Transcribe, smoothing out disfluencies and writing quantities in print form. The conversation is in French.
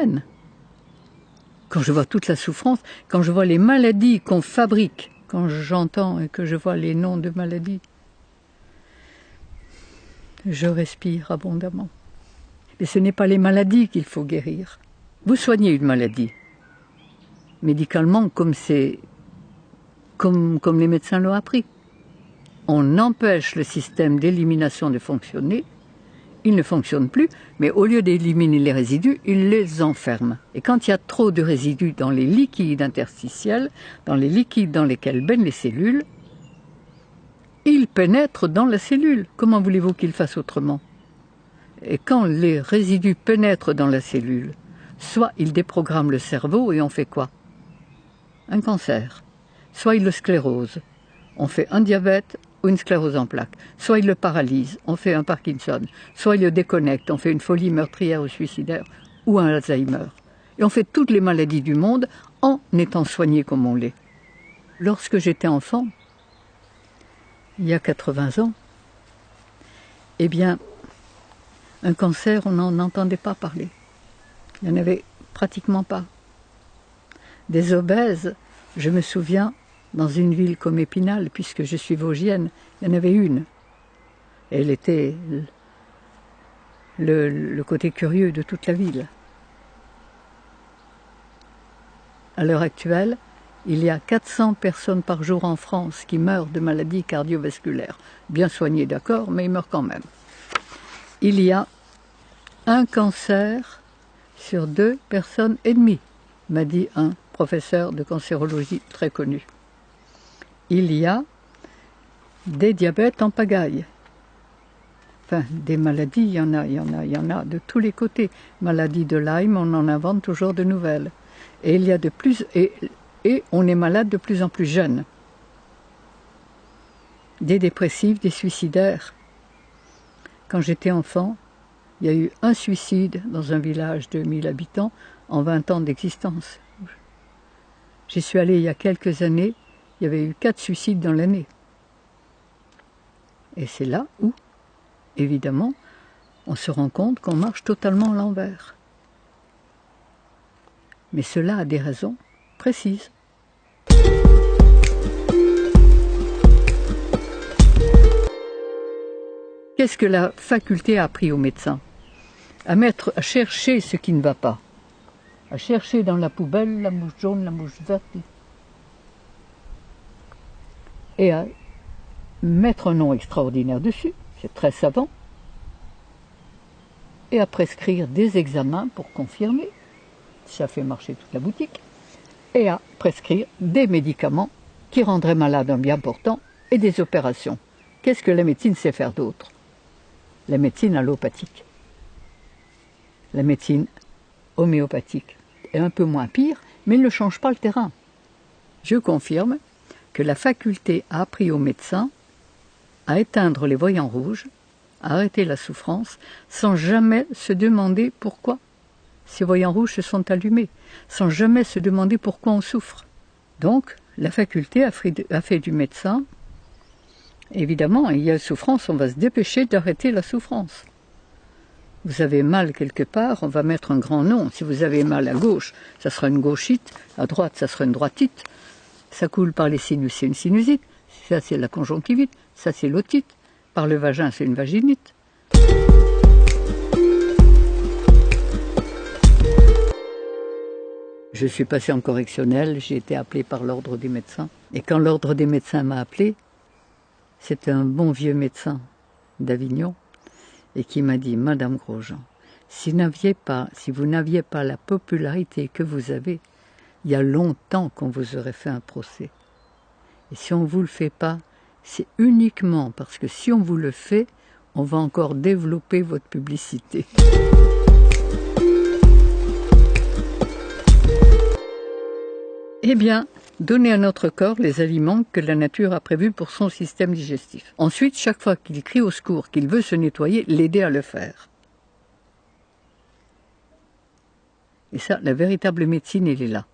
peine. Quand je vois toute la souffrance, quand je vois les maladies qu'on fabrique, quand j'entends et que je vois les noms de maladies, je respire abondamment. Mais ce n'est pas les maladies qu'il faut guérir. Vous soignez une maladie, médicalement, comme les médecins l'ont appris. On empêche le système d'élimination de fonctionner, il ne fonctionne plus, mais au lieu d'éliminer les résidus, il les enferme. Et quand il y a trop de résidus dans les liquides interstitiels, dans les liquides dans lesquels baignent les cellules, ils pénètrent dans la cellule. Comment voulez-vous qu'ils fassent autrement? Et quand les résidus pénètrent dans la cellule, soit ils déprogramment le cerveau et on fait quoi? Un cancer. Soit ils le sclérosent, on fait un diabète ou une sclérose en plaques. Soit ils le paralysent, on fait un Parkinson. Soit ils le déconnectent, on fait une folie meurtrière ou suicidaire ou un Alzheimer. Et on fait toutes les maladies du monde en étant soigné comme on l'est. Lorsque j'étais enfant, il y a 80 ans, eh bien, un cancer, on n'en entendait pas parler. Il n'y en avait pratiquement pas. Des obèses, je me souviens, dans une ville comme Épinal, puisque je suis vosgienne, il y en avait une. Elle était le côté curieux de toute la ville. À l'heure actuelle, il y a 400 personnes par jour en France qui meurent de maladies cardiovasculaires. Bien soignées, d'accord, mais ils meurent quand même. Il y a un cancer sur 2 personnes et demie, m'a dit un professeur de cancérologie très connu. Il y a des diabètes en pagaille. Enfin, des maladies, il y en a de tous les côtés. Maladie de Lyme, on en invente toujours de nouvelles. Et il y a de plus, et on est malade de plus en plus jeune. Des dépressifs, des suicidaires. Quand j'étais enfant, il y a eu un suicide dans un village de 1000 habitants en 20 ans d'existence. J'y suis allée il y a quelques années, il y avait eu 4 suicides dans l'année. Et c'est là où, évidemment, on se rend compte qu'on marche totalement à l'envers. Mais cela a des raisons précises. Qu'est-ce que la faculté a appris aux médecins? À chercher ce qui ne va pas. À chercher dans la poubelle la mouche jaune, la mouche verte. Et à mettre un nom extraordinaire dessus, c'est très savant. Et à prescrire des examens pour confirmer, ça fait marcher toute la boutique. Et à prescrire des médicaments qui rendraient malade un bien portant et des opérations. Qu'est-ce que la médecine sait faire d'autre? La médecine allopathique. La médecine homéopathique est un peu moins pire, mais ne change pas le terrain. Je confirme que la faculté a appris aux médecins à éteindre les voyants rouges, à arrêter la souffrance, sans jamais se demander pourquoi ces voyants rouges se sont allumés, sans jamais se demander pourquoi on souffre. Donc, la faculté a fait du médecin, évidemment, il y a souffrance, on va se dépêcher d'arrêter la souffrance. Vous avez mal quelque part, on va mettre un grand nom. Si vous avez mal à gauche, ça sera une gauchite, à droite, ça sera une droitite. Ça coule par les sinus, c'est une sinusite. Ça, c'est la conjonctivite. Ça, c'est l'otite. Par le vagin, c'est une vaginite. Je suis passé en correctionnel, j'ai été appelé par l'ordre des médecins. Et quand l'ordre des médecins m'a appelé, c'était un bon vieux médecin d'Avignon, et qui m'a dit « Madame Grosjean, si vous n'aviez pas la popularité que vous avez, il y a longtemps qu'on vous aurait fait un procès. Et si on ne vous le fait pas, c'est uniquement parce que si on vous le fait, on va encore développer votre publicité. » Eh bien, donnez à notre corps les aliments que la nature a prévus pour son système digestif. Ensuite, chaque fois qu'il crie au secours, qu'il veut se nettoyer, l'aider à le faire. Et ça, la véritable médecine, elle est là.